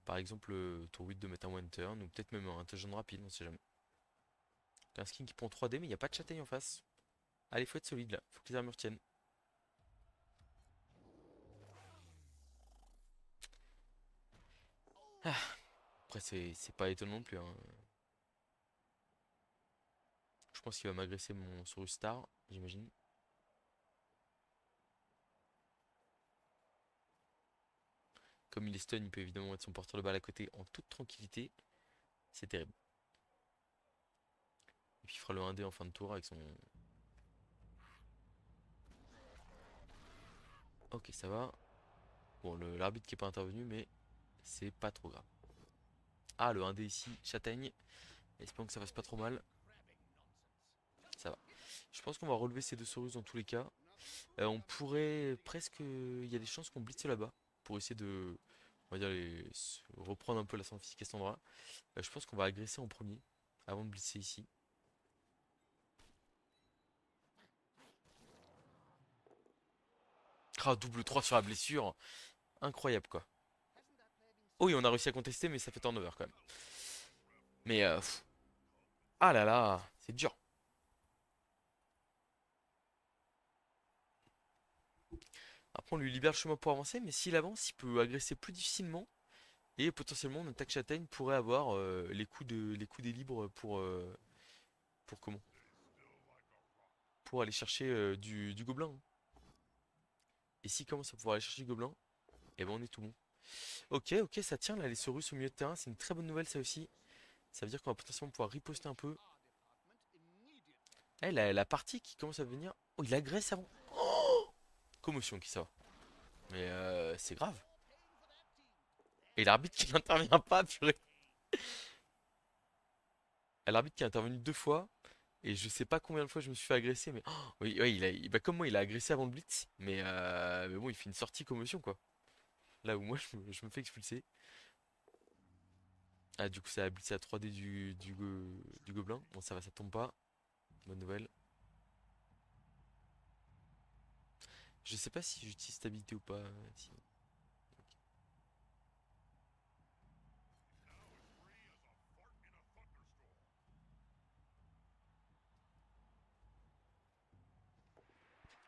par exemple tour 8 de mettre un one turn ou peut-être même un touchdown rapide, on sait jamais. T'as un skin qui prend 3D, mais il n'y a pas de châtaigne en face. Allez, faut être solide là, faut que les armures tiennent. Ah, après, c'est pas étonnant non plus, hein. Je pense qu'il va m'agresser mon Saurus Star, j'imagine. Comme il est stun, il peut évidemment mettre son porteur de balle à côté en toute tranquillité. C'est terrible. Et puis il fera le 1D en fin de tour avec son... Ok, ça va. Bon, l'arbitre qui est pas intervenu, mais c'est pas trop grave. Ah, le 1D ici, châtaigne. Espérons que ça fasse pas trop mal. Ça va. Je pense qu'on va relever ces deux Saurus dans tous les cas. On pourrait presque... Il y a des chances qu'on blitz là-bas. Pour essayer on va dire reprendre un peu la forme physique à cet endroit. Je pense qu'on va agresser en premier avant de blitzer ici. Ah, double 3 sur la blessure. Incroyable quoi. Oh oui, on a réussi à contester, mais ça fait turnover quand même. Mais ah là là, c'est dur. Après, on lui libère le chemin pour avancer, mais s'il avance, il peut agresser plus difficilement. Et potentiellement, notre attaque châtaigne pourrait avoir les coups des libres pour comment? Pour aller chercher du gobelin, hein. Et s'il commence à pouvoir aller chercher du gobelin, eh ben on est tout bon. Ok, ok, ça tient là, les Saurus au milieu de terrain, c'est une très bonne nouvelle ça aussi. Ça veut dire qu'on va potentiellement pouvoir riposter un peu. Eh, la partie qui commence à venir. Oh, il agresse avant. Oh, commotion qui ça va. Mais c'est grave. Et l'arbitre qui n'intervient pas, purée. Et l'arbitre qui est intervenu deux fois. Et je sais pas combien de fois je me suis fait agresser, mais. Oh, oui, ouais, bah, comme moi, il a agressé avant le blitz. Mais bon, il fait une sortie commotion quoi. Là où moi, je me fais expulser. Ah, du coup, ça a blitzé à 3D du gobelin. Bon, ça va, ça tombe pas. Bonne nouvelle. Je sais pas si j'utilise stabilité ou pas. Si.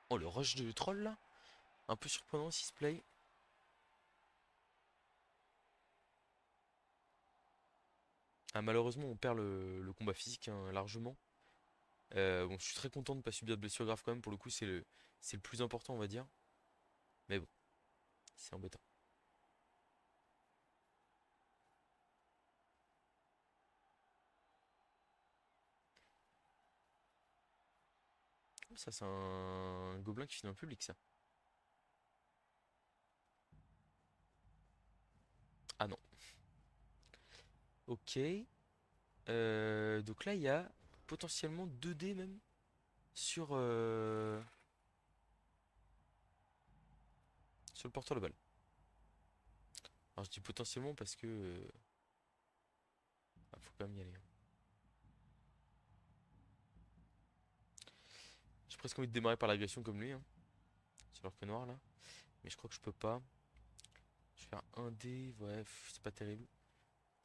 Oh, le rush de troll là. Un peu surprenant si se play. Ah, malheureusement, on perd le combat physique hein, largement. Bon, je suis très content de ne pas subir de blessure grave quand même. Pour le coup, c'est le plus important, on va dire. Mais bon, c'est embêtant. Oh, ça, c'est un gobelin qui finit en public, ça. Ah non. Ok. Donc là, il y a potentiellement 2D même sur, sur le porteur de balle. Alors je dis potentiellement parce que faut quand même y aller, hein. J'ai presque envie de démarrer par l'agression comme lui, hein, sur l'arc noir là. Mais je crois que je peux pas. Je vais faire un dé, ouais, c'est pas terrible.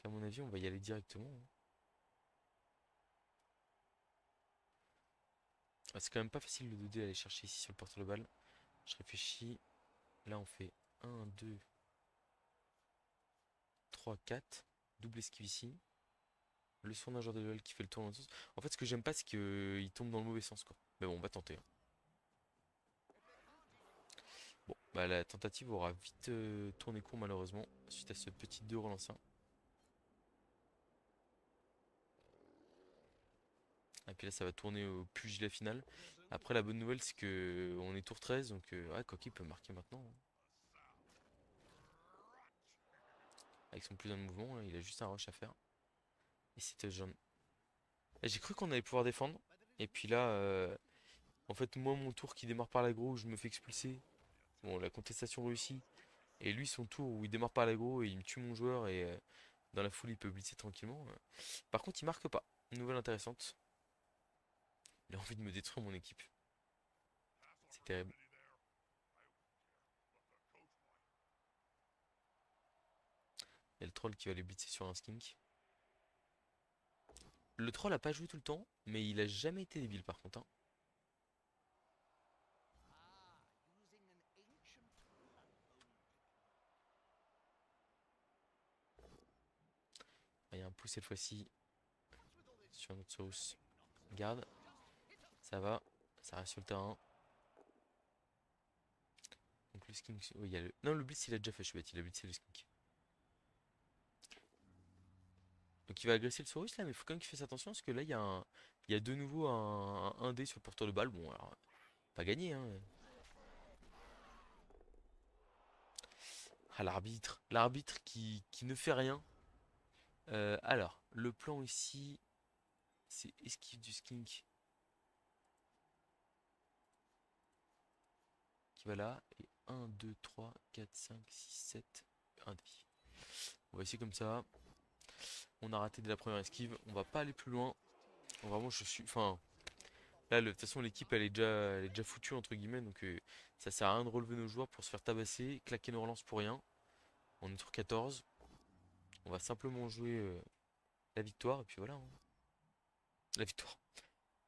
À mon avis, on va y aller directement, hein. Ah, c'est quand même pas facile le 2D à aller chercher ici sur le porteur de balle. Je réfléchis. Là, on fait un 2 3 4 double esquive ici. Le soin d'un joueur de LoL qui fait le tour dans le sens. En fait, ce que j'aime pas, c'est qu'il tombe dans le mauvais sens, quoi. Mais bon, on va tenter, hein. Bon, bah la tentative aura vite tourné court, malheureusement, suite à ce petit 2 relancien. Et puis là, ça va tourner au pugilat final. Après, la bonne nouvelle, c'est que on est tour 13, donc ouais, Koki peut marquer maintenant, hein. Avec son plus d'un mouvement, hein, il a juste un rush à faire. Et c'était jaune. J'ai cru qu'on allait pouvoir défendre. Et puis là, en fait, moi, mon tour qui démarre par l'aggro, où je me fais expulser. Bon, la contestation réussit. Et lui, son tour où il démarre par l'aggro et il me tue mon joueur et dans la foule, il peut blitzer tranquillement. Par contre, il marque pas. Nouvelle intéressante. Il a envie de me détruire mon équipe. C'est terrible. Il y a le troll qui va aller blitzer sur un skink. Le troll a pas joué tout le temps, mais il a jamais été débile par contre, hein. Il y a un pouce cette fois-ci sur notre sauce. Garde, ça va, ça reste sur le terrain. Donc le skink. Oui, il y a le. Non, le blitz il a déjà fait, je suis bête, il a blitzé le skink. Donc il va agresser le Saurus là, mais il faut quand même qu'il fasse attention parce que là il y a de nouveau un dé sur le porteur de balle. Bon, alors, pas gagné, hein. Ah, l'arbitre. L'arbitre qui ne fait rien. Alors, le plan ici, c'est esquive du skink qui va là. Et un 2 3 4 5 6 7 un dé. On va essayer comme ça. On a raté dès la première esquive. On va pas aller plus loin. Vraiment, je suis. Enfin, là, de toute façon, l'équipe elle est déjà foutue entre guillemets. Donc, ça sert à rien de relever nos joueurs pour se faire tabasser, claquer nos relances pour rien. On est sur 14. On va simplement jouer la victoire. Et puis voilà, hein. La victoire.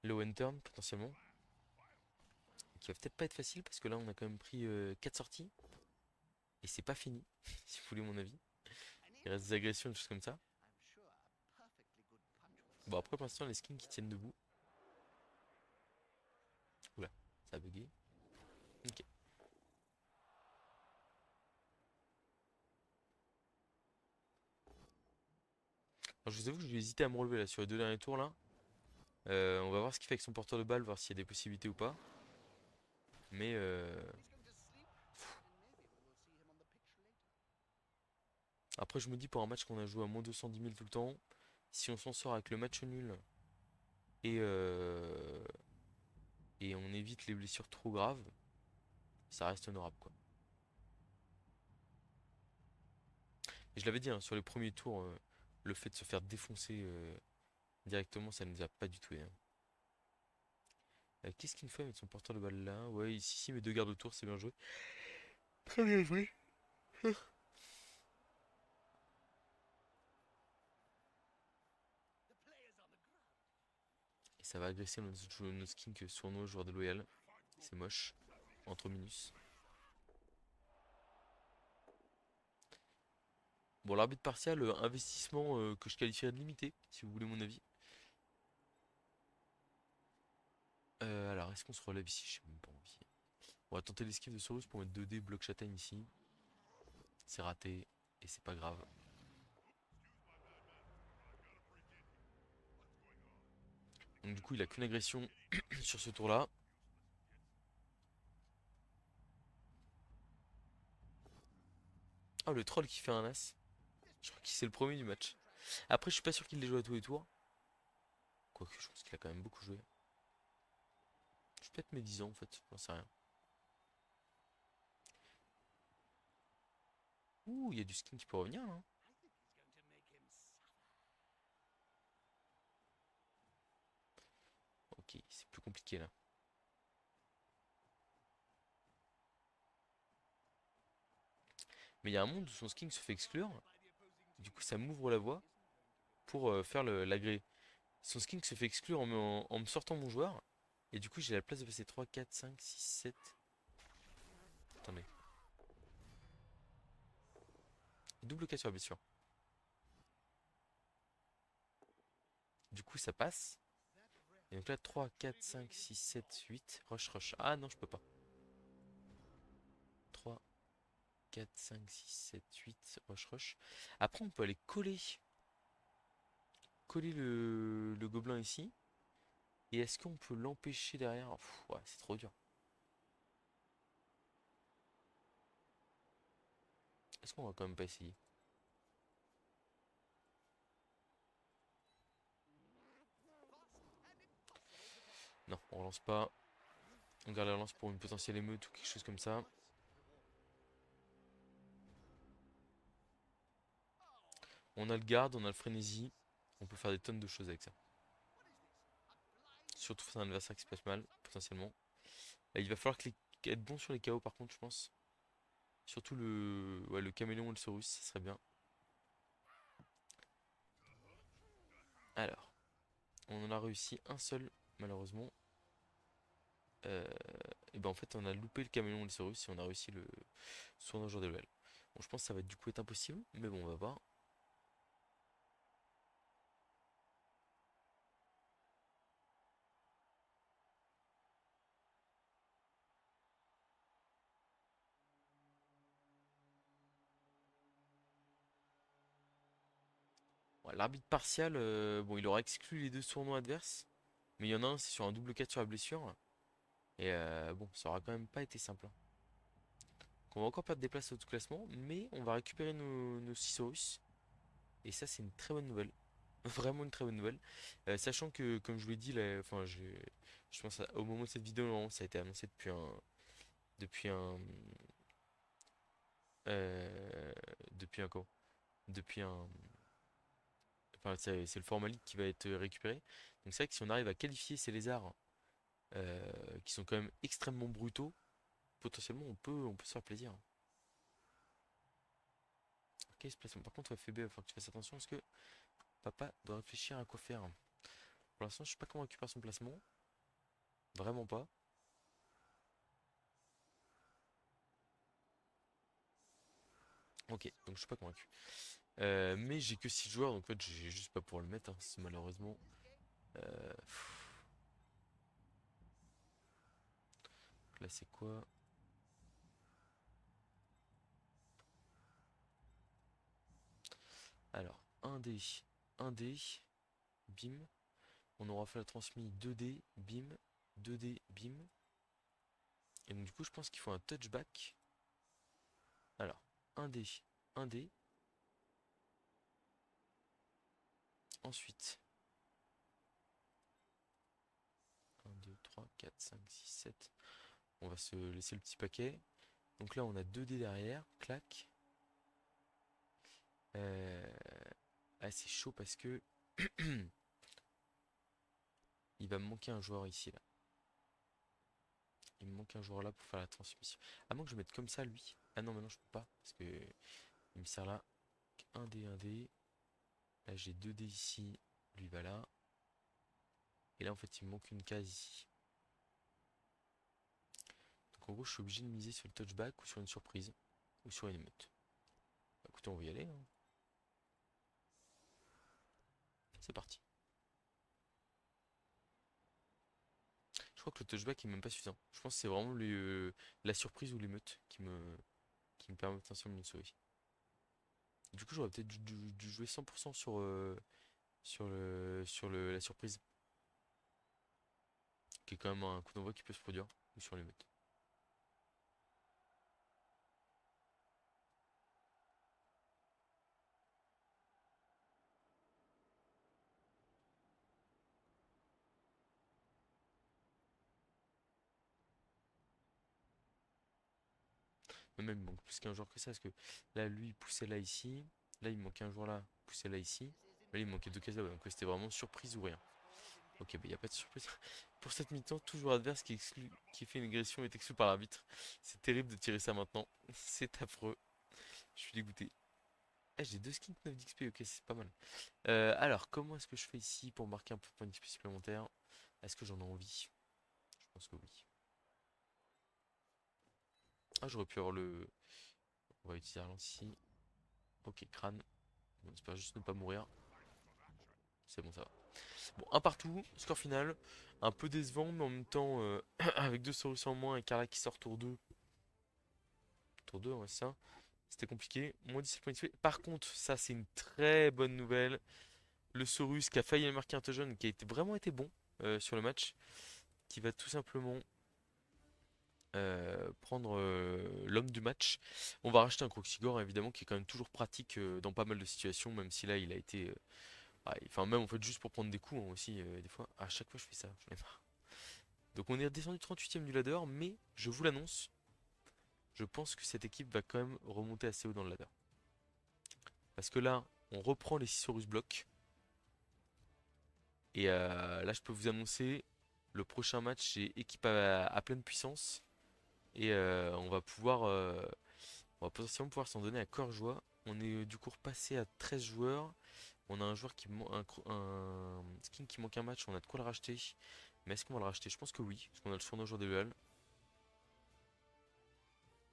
Le one turn potentiellement. Qui va peut-être pas être facile parce que là, on a quand même pris 4 sorties. Et c'est pas fini, si vous voulez mon avis. Il reste des agressions, des choses comme ça. Bon, après, pour l'instant, les skins qui tiennent debout. Oula, ça a bugué. Ok. Alors, je vous avoue que je vais hésiter à me relever là sur les deux derniers tours là. On va voir ce qu'il fait avec son porteur de balle, voir s'il y a des possibilités ou pas. Mais après, je me dis pour un match qu'on a joué à moins 210 000 tout le temps, si on s'en sort avec le match nul et, et on évite les blessures trop graves, ça reste honorable quoi. Et je l'avais dit hein, sur les premiers tours, le fait de se faire défoncer directement, ça ne nous a pas du tout aidé, hein. Qu'est-ce qu'il me fait avec son porteur de balle là? Ouais, ici, mes deux gardes autour, c'est bien joué. Très bien joué. Et ça va agresser nos skins que sur nos joueurs de loyal. C'est moche. Entre minus. Bon, l'arbitre partial, investissement que je qualifierais de limité, si vous voulez mon avis. Alors, est-ce qu'on se relève ici? J'ai même pas envie. On va tenter l'esquive de Sorus pour mettre 2D bloc châtaigne ici. C'est raté. Et c'est pas grave. Donc du coup, il a qu'une agression sur ce tour-là. Ah, le troll qui fait un as. Je crois que c'est le premier du match. Après, je suis pas sûr qu'il l'ait joué à tous les tours. Quoique, je pense qu'il a quand même beaucoup joué. Je peux être mes 10 ans en fait, j'en sais rien. Ouh, il y a du skin qui peut revenir là, hein. Ok, c'est plus compliqué là. Mais il y a un monde où son skin se fait exclure. Du coup, ça m'ouvre la voie pour faire l'agré. Son skin se fait exclure en me sortant mon joueur. Et du coup, j'ai la place de passer 3, 4, 5, 6, 7. Attendez. Double cassure, bien sûr. Du coup, ça passe. Et donc là, 3, 4, 5, 6, 7, 8. Rush, rush. Ah non, je peux pas. 3, 4, 5, 6, 7, 8. Rush, rush. Après, on peut aller coller le gobelin ici. Et est-ce qu'on peut l'empêcher derrière? Pff, ouais, c'est trop dur. Est-ce qu'on va quand même pas essayer? Non, on relance pas. On garde la relance pour une potentielle émeute ou quelque chose comme ça. On a le garde, on a le frénésie. On peut faire des tonnes de choses avec ça. Surtout face à un adversaire qui se passe mal, potentiellement. Il va falloir être bon sur les KO par contre, je pense. Surtout ouais, le caméléon et le Saurus, ça serait bien. Alors, on en a réussi un seul, malheureusement. Euh, et ben en fait, on a loupé le caméléon et le Saurus et on a réussi le soin d'un jour de duel. Bon, je pense que ça va du coup être impossible, mais bon, on va voir. Ouais, l'arbitre partial, bon, il aura exclu les deux tournois adverses. Mais il y en a un, c'est sur un double 4 sur la blessure. Et bon, ça aura quand même pas été simple, hein. Donc on va encore perdre des places au classement, mais on va récupérer nos 6 Russes. Et ça, c'est une très bonne nouvelle. Vraiment une très bonne nouvelle. Sachant que, comme je vous l'ai dit, là, enfin, je pense au moment de cette vidéo, normalement, ça a été annoncé depuis un, euh, depuis un quoi? depuis un. Enfin, c'est le format league qui va être récupéré. Donc c'est vrai que si on arrive à qualifier ces lézards qui sont quand même extrêmement brutaux, potentiellement on peut se faire plaisir. Ok, ce placement. Par contre, FB, il va falloir que tu fasses attention parce que papa doit réfléchir à quoi faire. Pour l'instant, je suis pas convaincu par son placement. Vraiment pas. Ok, donc je suis pas convaincu. Mais j'ai que 6 joueurs, donc en fait, j'ai juste pas pour le mettre, hein, malheureusement. Là, c'est quoi? Alors, un dé, bim. On aura fait la transmis 2D, bim, 2D, bim. Et donc, du coup, je pense qu'il faut un touchback. Alors, un dé. Ensuite, un 2 3 4 5 6 7. On va se laisser le petit paquet. Donc là, on a 2D derrière, clac. Euh, Ah, c'est chaud parce que il va me manquer un joueur ici, là. Il me manque un joueur là pour faire la transmission. À moins que je mette comme ça, lui. Ah non, maintenant je peux pas. Parce que il me sert là. Un d. Là, j'ai 2D ici. Lui va là. Et là, en fait, il me manque une case ici. Donc, en gros, je suis obligé de miser sur le touchback ou sur une surprise. Ou sur une émeute. Bah, écoutez, on va y aller, hein. C'est parti. Je crois que le touchback est même pas suffisant. Je pense que c'est vraiment la surprise ou l'émeute qui me permet potentiellement une souris. Du coup, j'aurais peut-être dû jouer 100% sur la surprise, qui est quand même un coup d'envoi qui peut se produire, ou sur l'émeute. Mais même, il manque plus qu'un joueur que ça, parce que là, lui, il poussait là ici. Là, il manquait un joueur là, il poussait là ici. Là, il manquait deux cases là, ouais. Donc c'était vraiment surprise ou rien. Ok, bah il n'y a pas de surprise. Pour cette mi-temps, tout joueur adverse qui fait une agression est exclu par l'arbitre. C'est terrible de tirer ça maintenant. C'est affreux. Je suis dégoûté. Ah, j'ai deux skins 9 d'XP, ok, c'est pas mal. Alors, comment est-ce que je fais ici pour marquer un peu de points d'XP supplémentaires? Est-ce que j'en ai envie? Je pense que oui. Ah, j'aurais pu avoir le. On va utiliser Arlance ici. Ok, crâne. On espère juste ne pas mourir. C'est bon, ça va. Bon, un partout, score final. Un peu décevant, mais en même temps, avec deux solutions en moins et Carla qui sort tour 2. Tour 2, ouais, c'est ça. C'était compliqué. Moins 17 points d'XP. Par contre, ça, c'est une très bonne nouvelle. Le Saurus qui a failli marquer un touchdown, qui a vraiment été bon sur le match, qui va tout simplement prendre l'homme du match. On va racheter un Croxigore, évidemment, qui est quand même toujours pratique dans pas mal de situations, même si là, il a été. Enfin, même en fait, juste pour prendre des coups hein, aussi, des fois. À chaque fois, je fais ça. J'en ai marre. Donc, on est redescendu 38 e du ladder, mais je vous l'annonce, je pense que cette équipe va quand même remonter assez haut dans le ladder. Parce que là, on reprend les 6 Horus blocs. Et là, je peux vous annoncer, le prochain match, c'est équipe à pleine puissance. Et on va potentiellement pouvoir s'en donner à cœur joie. On est du coup repassé à 13 joueurs. On a un joueur un skin qui manque un match, on a de quoi le racheter. Mais est-ce qu'on va le racheter? Je pense que oui, parce qu'on a le surnom joueur de LoL.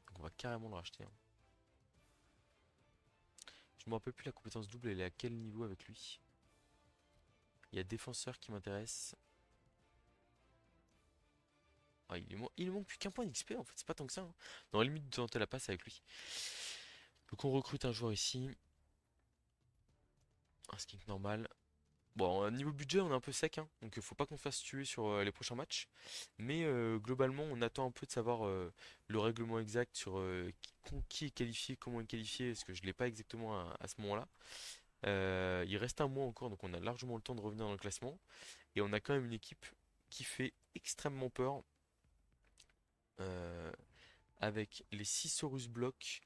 Donc on va carrément le racheter, hein. Je me rappelle plus la compétence double, elle est à quel niveau avec lui? Il y a défenseur qui m'intéresse. Ah, il lui manque plus qu'un point d'XP en fait, c'est pas tant que ça, hein. Dans la limite de tenter la passe avec lui. Donc on recrute un joueur ici. Un skin normal. Bon, niveau budget, on est un peu sec, hein, donc faut pas qu'on se fasse tuer sur les prochains matchs. Mais globalement, on attend un peu de savoir le règlement exact sur qui est qualifié, comment est qualifié, parce que je l'ai pas exactement à ce moment-là. Il reste un mois encore, donc on a largement le temps de revenir dans le classement. Et on a quand même une équipe qui fait extrêmement peur euh, avec les 6 Horus blocs.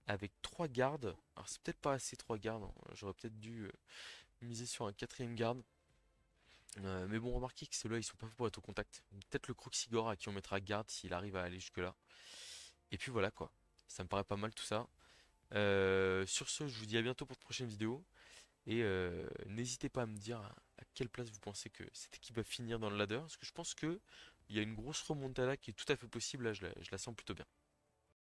avec 3 gardes. Alors c'est peut-être pas assez 3 gardes, hein. J'aurais peut-être dû miser sur un quatrième garde. Mais bon, remarquez que ceux-là ils sont pas faits pour être au contact. Peut-être le Croxigore à qui on mettra garde s'il arrive à aller jusque-là. Et puis voilà quoi. Ça me paraît pas mal tout ça. Sur ce, je vous dis à bientôt pour de prochaines vidéos. Et n'hésitez pas à me dire à quelle place vous pensez que cette équipe va finir dans le ladder. Parce que je pense que il y a une grosse remontada qui est tout à fait possible. Là, je la sens plutôt bien.